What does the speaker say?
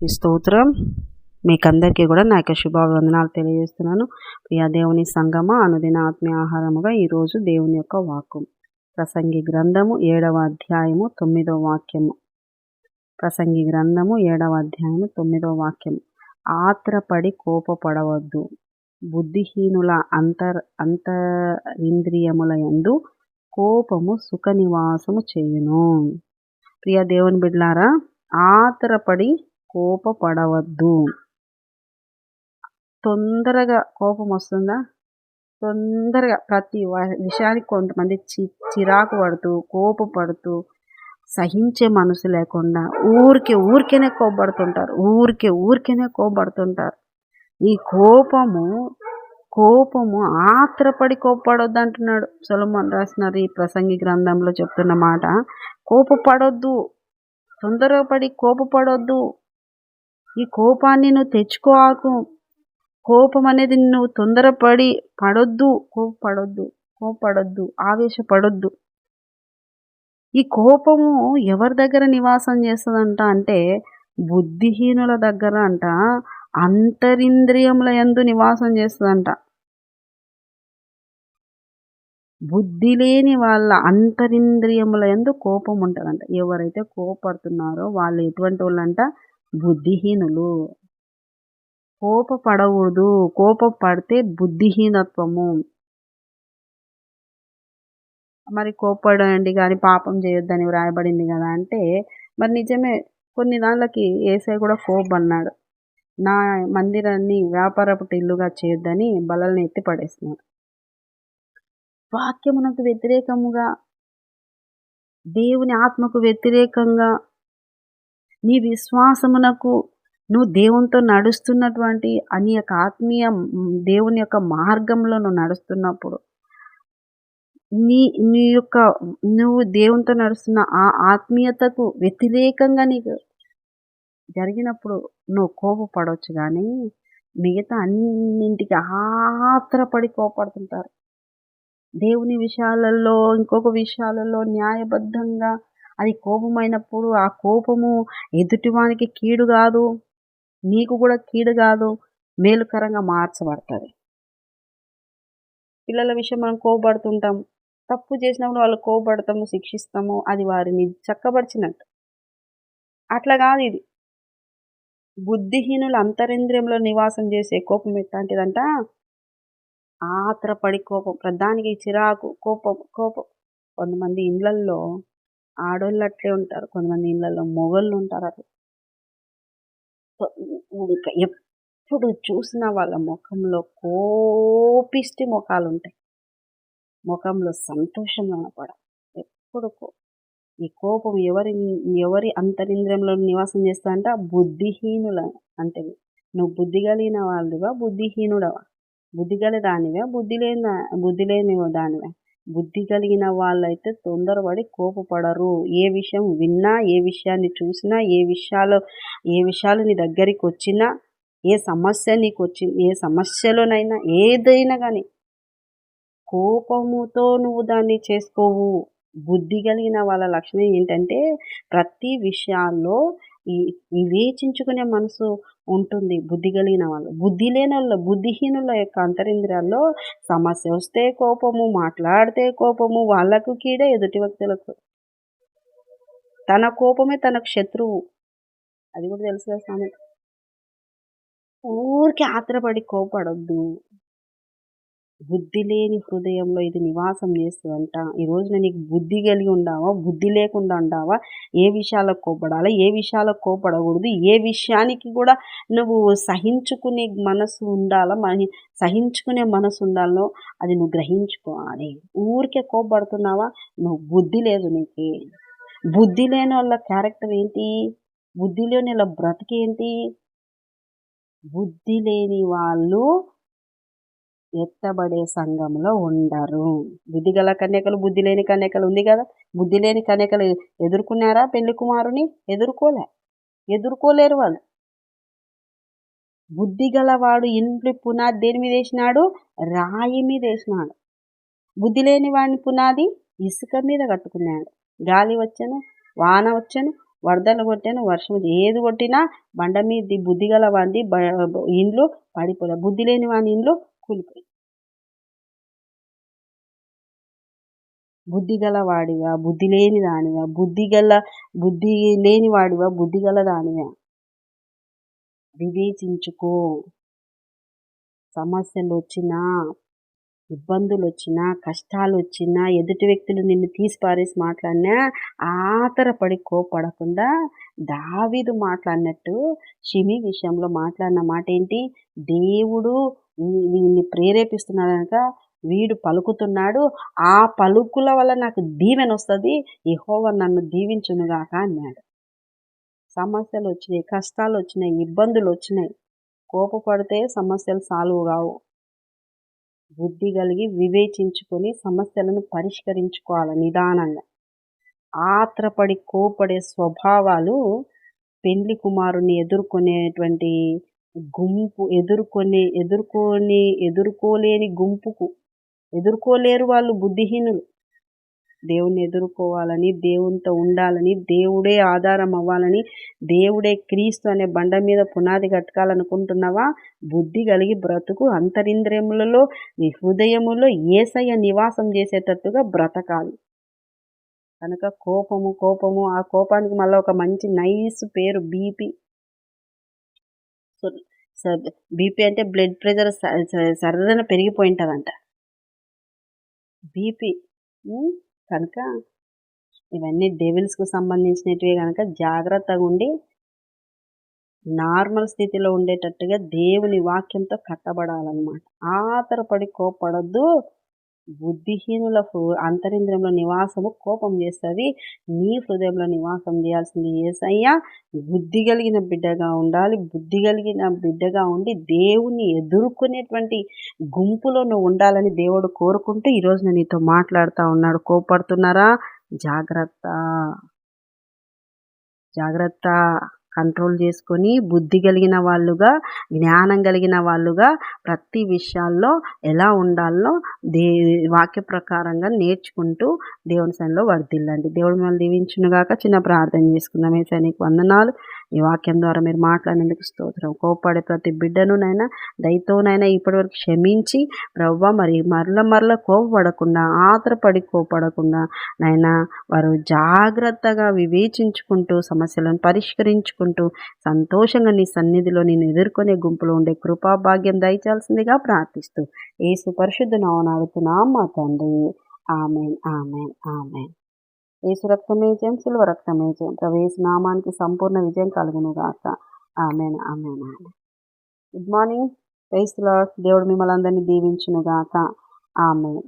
దేవునికి స్తోత్రం. మీకందరికీ కూడా నా యొక్క శుభావందనాలు తెలియజేస్తున్నాను. ప్రియ దేవుని సంగమ అనుదిన ఆత్మీయ ఆహారముగా ఈరోజు దేవుని యొక్క వాక్యం ప్రసంగి గ్రంథము 7వ అధ్యాయము 9వ వాక్యము. ప్రసంగి గ్రంథము 7వ అధ్యాయము 9వ వాక్యము. ఆత్రపడి కోపపడవద్దు, బుద్ధిహీనుల అంతరింద్రియముల యందు కోపము సుఖ నివాసము చేయును. ప్రియ దేవుని బిడ్డలారా, ఆత్రపడి కోపపడవద్దు. తొందరగా కోపం వస్తుందా? తొందరగా ప్రతి విషయానికి కొంతమంది చిరాకు పడుతూ కోపపడుతూ సహించే మనసు లేకుండా ఊరికేనే కోపపడుతుంటారు. ఈ కోపము ఆత్రపడి కోపపడొద్దు అంటున్నాడు సొలొమోను రాసినారు. ఈ ప్రసంగి గ్రంథంలో చెప్తున్న మాట, కోపపడొద్దు, తొందరపడి కోపపడొద్దు. ఈ కోపాన్ని నువ్వు తెచ్చుకోకు. కోపం అనేది నువ్వు తొందరపడి పడొద్దు, కోపపడొద్దు, ఆవేశపడొద్దు. ఈ కోపము ఎవరి దగ్గర నివాసం చేస్తుందంట అంటే బుద్ధిహీనుల దగ్గర అంట, అంతరింద్రియముల యందు నివాసం చేస్తుందంట. బుద్ధి లేని వాళ్ళ అంతరింద్రియముల యందు కోపం ఉంటుందంట. ఎవరైతే కోపడుతున్నారో వాళ్ళు ఎటువంటి వాళ్ళంట? బుద్ధిహీనులు. కోపపడకూడదు, కోపపడితే బుద్ధిహీనత్వము. మరి కోపడండి కానీ పాపం చేయొద్దని వ్రాయబడింది కదా అంటే, మరి నిజమే. కొన్ని దాళ్ళకి యేసయ్య కూడా కోపన్నాడు. నా మందిరాన్ని వ్యాపారపు ఇల్లుగా చేయొద్దని బలల్ని ఎత్తి పడేస్తున్నాడు. వాక్యమునకు వ్యతిరేకముగా, దేవుని ఆత్మకు వ్యతిరేకంగా, నీ విశ్వాసమునకు నువ్వు దేవునితో నడుస్తున్నటువంటి అని యొక్క ఆత్మీయ దేవుని యొక్క మార్గంలో నువ్వు నడుస్తున్నప్పుడు, నువ్వు దేవునితో నడుస్తున్న ఆ ఆత్మీయతకు వ్యతిరేకంగా నీకు జరిగినప్పుడు నువ్వు కోపపడవచ్చు. కానీ మిగతా అన్నింటికి ఆత్రపడి కోపడుతుంటారు. దేవుని విషయాలలో, ఇంకొక విషయాలలో న్యాయబద్ధంగా అది కోపమైనప్పుడు ఆ కోపము ఎదుటివానికి కీడు కాదు, నీకు కూడా కీడు కాదు, మేలుకరంగా మార్చబడుతుంది. పిల్లల విషయం మనం కోపడుతుంటాం. తప్పు చేసినప్పుడు వాళ్ళు కోపడతాము, శిక్షిస్తాము, అది వారిని చక్కబరిచినట్టు. అట్లా కాదు ఇది. బుద్ధిహీనుల అంతరింద్రియంలో నివాసం చేసే కోపం ఎట్లాంటిదంట? ఆత్రపడి కోపం, ప్రధానికి చిరాకు, కోపం. కొంతమంది ఇళ్ళల్లో ఆడోళ్ళు అట్లే ఉంటారు, కొంతమంది ఇళ్ళల్లో మొగళ్ళు ఉంటారు. అట్లా ఎప్పుడు చూసినా వాళ్ళ ముఖంలో కోపిష్టి ముఖాలు ఉంటాయి, ముఖంలో సంతోషం కనపడ. ఎప్పుడు ఈ కోపం ఎవరి అంతరింద్రియంలో నివాసం చేస్తాడంట? బుద్ధిహీనుల. అంటే నువ్వు బుద్ధి కలిగిన వాళ్ళుగా, బుద్ధిహీనుడవా? బుద్ధి గల దానివే, బుద్ధి లేని దానివే. బుద్ధి కలిగిన వాళ్ళైతే తొందరపడి కోపపడరు. ఏ విషయం విన్నా, ఏ విషయాన్ని చూసినా, ఏ విషయాలు నీ దగ్గరికి వచ్చినా, ఏ సమస్య నీకు ఏ సమస్యలోనైనా ఏదైనా కానీ కోపముతో నువ్వు దాన్ని చేసుకోవు. బుద్ధి కలిగిన వాళ్ళ లక్షణం ఏంటంటే ప్రతి విషయాల్లో వివేచించుకునే మనసు ఉంటుంది బుద్ధి కలిగిన వాళ్ళు. బుద్ధి లేని వాళ్ళ, బుద్ధిహీనుల యొక్క అంతరింద్రియాల్లో సమస్య వస్తే కోపము, మాట్లాడితే కోపము, వాళ్ళకు కీడే, ఎదుటి వ్యక్తులకు. తన కోపమే తనకు శత్రువు. అది కూడా తెలుసు కదా సామెత. ఊరికి ఆత్రపడి కోపడొద్దు. బుద్ధి లేని హృదయంలో ఇది నివాసం చేస్తుందంట. ఈ రోజున నీకు బుద్ధి కలిగి ఉండావా, బుద్ధి లేకుండా ఉండావా? ఏ విషయాలకు కోపడాలి, ఏ విషయాలకు కోపడకూడదు, ఏ విషయానికి కూడా నువ్వు సహించుకునే మనసు ఉండాలో అది నువ్వు గ్రహించుకోవాలి. ఊరికే కోపడుతున్నావా? నువ్వు బుద్ధి లేదు నీకు. బుద్ధి లేని వాళ్ళ క్యారెక్టర్ ఏంటి? బుద్ధి లేని వాళ్ళ బ్రతికేంటి? బుద్ధి లేని వాళ్ళు ఎత్తబడే సంఘంలో ఉండరు. బుద్ధి గల కన్యకలు, బుద్ధి లేని కన్యకలు ఉంది కదా. బుద్ధి లేని కన్యకలు ఎదుర్కొన్నారా పెళ్లి కుమారుని? ఎదుర్కోలేరు వాళ్ళు. బుద్ధి గలవాడు ఇంటి పునాది దేని మీద వేసినాడు? రాయి మీద వేసినాడు. బుద్ధి లేని వాడిని పునాది ఇసుక మీద కట్టుకున్నాడు. గాలి వచ్చను, వాన వచ్చను, వరదలు కొట్టాను, వర్షం ఏది కొట్టినా బండ మీద బుద్ధి గల వాంది ఇండ్లు పడిపోలే, బుద్ధి లేని వాని ఇండ్లు కూలిపోయి. బుద్ధి గల వాడివా, బుద్ధి లేని దానివా, బుద్ధి లేని వాడివా, బుద్ధి గల దానివా, వివేచించుకో. సమస్యలు వచ్చినా, ఇబ్బందులు వచ్చినా, కష్టాలు వచ్చినా, ఎదుటి వ్యక్తులు నిన్ను తీసి పారేసి మాట్లాడినా ఆతరపడి కోపడకుండా దావీదు మాట్లాడినట్టు షిమి విషయంలో మాట్లాడిన మాట ఏంటి? దేవుడు వీడిని ప్రేరేపిస్తున్నాడు కనుక వీడు పలుకుతున్నాడు, ఆ పలుకుల వల్ల నాకు దీవెన వస్తుంది, యెహోవా నన్ను దీవించునుగాక అన్నాడు. సమస్యలు వచ్చినాయి, కష్టాలు వచ్చినాయి, ఇబ్బందులు వచ్చినాయి. కోపపడితే సమస్యలు సాల్వ్ కావు. బుద్ధి కలిగి వివేచించుకొని సమస్యలను పరిష్కరించుకోవాలి నిదానంగా. ఆత్రపడి కోపడే స్వభావాలు పెండ్లి కుమారుని ఎదుర్కొనేటువంటి గుంపు ఎదుర్కోలేని గుంపుకు ఎదుర్కోలేరు వాళ్ళు బుద్ధిహీనులు. దేవుణ్ణి ఎదుర్కోవాలని, దేవునితో ఉండాలని, దేవుడే ఆధారం అవ్వాలని, దేవుడే క్రీస్తు అనే బండ మీద పునాది కట్టుకోవాలనుకుంటున్నావా? బుద్ధి కలిగి బ్రతుకు. అంతరింద్రియములలో నీ హృదయములో యేసయ్య నివాసం చేసేటట్టుగా బ్రతకాలి. కనుక కోపము ఆ కోపానికి మళ్ళీ ఒక మంచి నైస్ పేరు బీపీ. బీపీ అంటే బ్లడ్ ప్రెషర్ సర్రన పెరిగిపోయి ఉంటుందంట బీపీ. కనుక ఇవన్నీ డెవిల్స్కు సంబంధించినటివే కనుక జాగ్రత్తగా ఉండి నార్మల్ స్థితిలో ఉండేటట్టుగా దేవుని వాక్యంతో కట్టబడాలన్నమాట. ఆతరపడి కోపడద్దు. బుద్ధిహీనుల అంతరింద్రియంలో నివాసము కోపం చేస్తుంది. నీ హృదయంలో నివాసం చేయాల్సింది యేసయ్య. బుద్ధి కలిగిన బిడ్డగా ఉండాలి. బుద్ధి కలిగిన బిడ్డగా ఉండి దేవుని ఎదుర్కొనేటువంటి గుంపులో నువ్వు ఉండాలని దేవుడు కోరుకుంటూ ఈరోజు నేను నీతో మాట్లాడుతూ ఉన్నాడు. కోపడుతున్నారా? జాగ్రత్త. కంట్రోల్ చేసుకొని బుద్ధి కలిగిన వాళ్ళుగా, జ్ఞానం కలిగిన వాళ్ళుగా ప్రతి విషయాల్లో ఎలా ఉండాలో వాక్య ప్రకారంగా నేర్చుకుంటూ దేవుని సన్నిధిలో వర్ధిల్లండి. దేవుడు మిమ్మల్ని దీవించునుగాక. చిన్న ప్రార్థన చేసుకుందాం. యేసయ్య నీకు వందనాలు. ఈ వాక్యం ద్వారా మీరు మాట్లాడినందుకు స్తోత్రం. కోపడే ప్రతి బిడ్డను నైనా దయతోనైనా ఇప్పటివరకు క్షమించి ప్రభువా మరి మరల కోపపడకుండా, ఆతరపడి కోపడకుండా నైనా వారు జాగ్రత్తగా వివేచించుకుంటూ సమస్యలను పరిష్కరించుకుంటూ సంతోషంగా నీ సన్నిధిలో నేను ఎదుర్కొనే గుంపులో ఉండే కృపాభాగ్యం దయచాల్సిందిగా ప్రార్థిస్తూ యేసు పరిశుద్ధ నామమున అడుగుతున్నాం మా తండ్రి. ఆమేన్, ఆమేన్, ఆమేన్. యేసు రక్తమే జయం, సిలువ రక్తమే జయం. ప్రభు యేసు నామానికి సంపూర్ణ విజయం కలుగును గాక. Amen, amen, amen. Good morning. Praise the lord. దేవుడు మిమ్మల్ని అందరినీ దీవించును గాక. ఆమేన్.